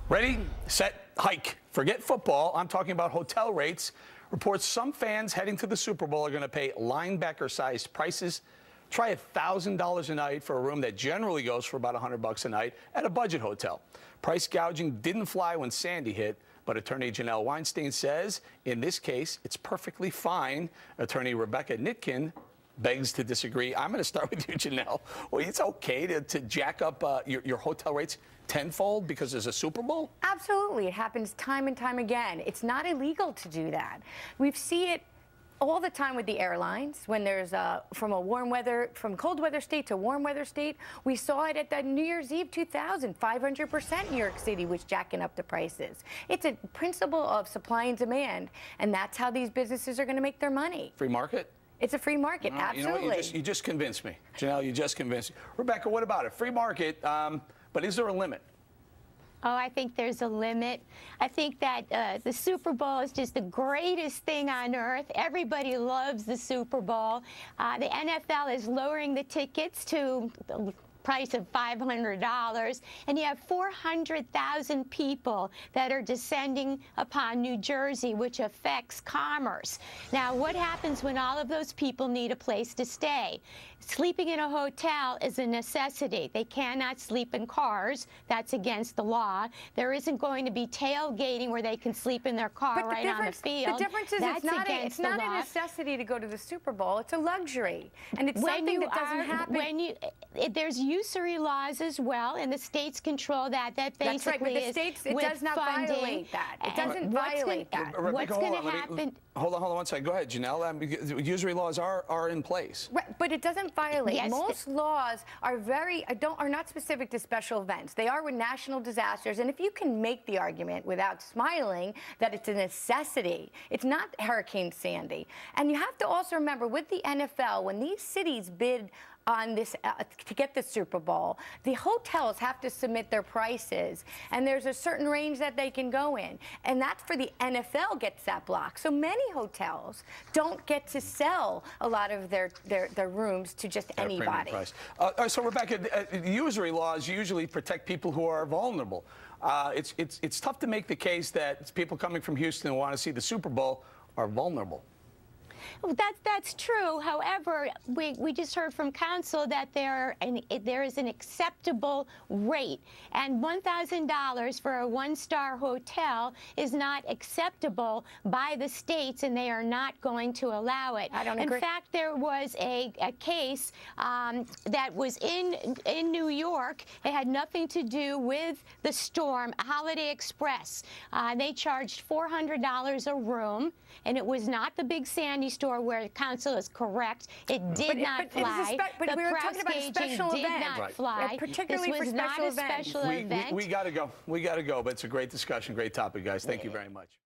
Ready, set, hike. Forget football. I'm talking about hotel rates. Reports some fans heading to the Super Bowl are going to pay linebacker-sized prices. Try $1,000 a night for a room that generally goes for about $100 a night at a budget hotel. Price gouging didn't fly when Sandy hit, but attorney Janelle Weinstein says in this case it's perfectly fine. Attorney Rebecca Nitkin begs to disagree. I'm going to start with you, Janelle. Well, it's okay to jack up your hotel rates tenfold because there's a Super Bowl? Absolutely. It happens time and time again. It's not illegal to do that. We see it all the time with the airlines when there's from cold weather state to warm weather state. We saw it at the New Year's Eve 2000, 500% New York City was jacking up the prices. It's a principle of supply and demand, and that's how these businesses are going to make their money. Free market? It's a free market, absolutely. You know what, you just convinced me. Janelle, you just convinced me. Rebecca, what about it? Free market, but is there a limit? Oh, I think there's a limit. I think that the Super Bowl is just the greatest thing on earth. Everybody loves the Super Bowl. The NFL is lowering the tickets to the price of $500, and you have 400,000 people that are descending upon New Jersey, which affects commerce. Now, what happens when all of those people need a place to stay? Sleeping in a hotel is a necessity. They cannot sleep in cars. That's against the law. There isn't going to be tailgating where they can sleep in their car right on the field. The difference is it's not a necessity to go to the Super Bowl. It's a luxury, and it's something that doesn't happen. There's usury laws as well, and the states control that. That basically That's right, but the states, it does not violate that. It doesn't violate that. What's going to happen? Hold on one second. Go ahead, Janelle. Usury laws are in place. Right, but it doesn't violate. Yes. Most laws are not specific to special events. They are with national disasters, and if you can make the argument without smiling that it's a necessity, it's not Hurricane Sandy. And you have to also remember with the NFL, when these cities bid on this to get the Super Bowl, the hotels have to submit their prices, and there's a certain range that they can go in, and that's for the NFL gets that block. So many hotels don't get to sell a lot of their rooms to just anybody. So Rebecca, usury laws usually protect people who are vulnerable. It's tough to make the case that people coming from Houston who want to see the Super Bowl are vulnerable. Well, that's true. However, we just heard from counsel that there is an acceptable rate, and $1,000 for a one-star hotel is not acceptable by the states, and they are not going to allow it. I don't agree. In fact, there was a case that was in New York. It had nothing to do with the storm. Holiday Express. They charged $400 a room, and it was not the Big Sandy store where counsel is correct. It did not fly. But we were talking about a special event. Did not fly. Particularly this was for not a special event. We got to go. We got to go. But it's a great discussion, great topic, guys. Thank you very much.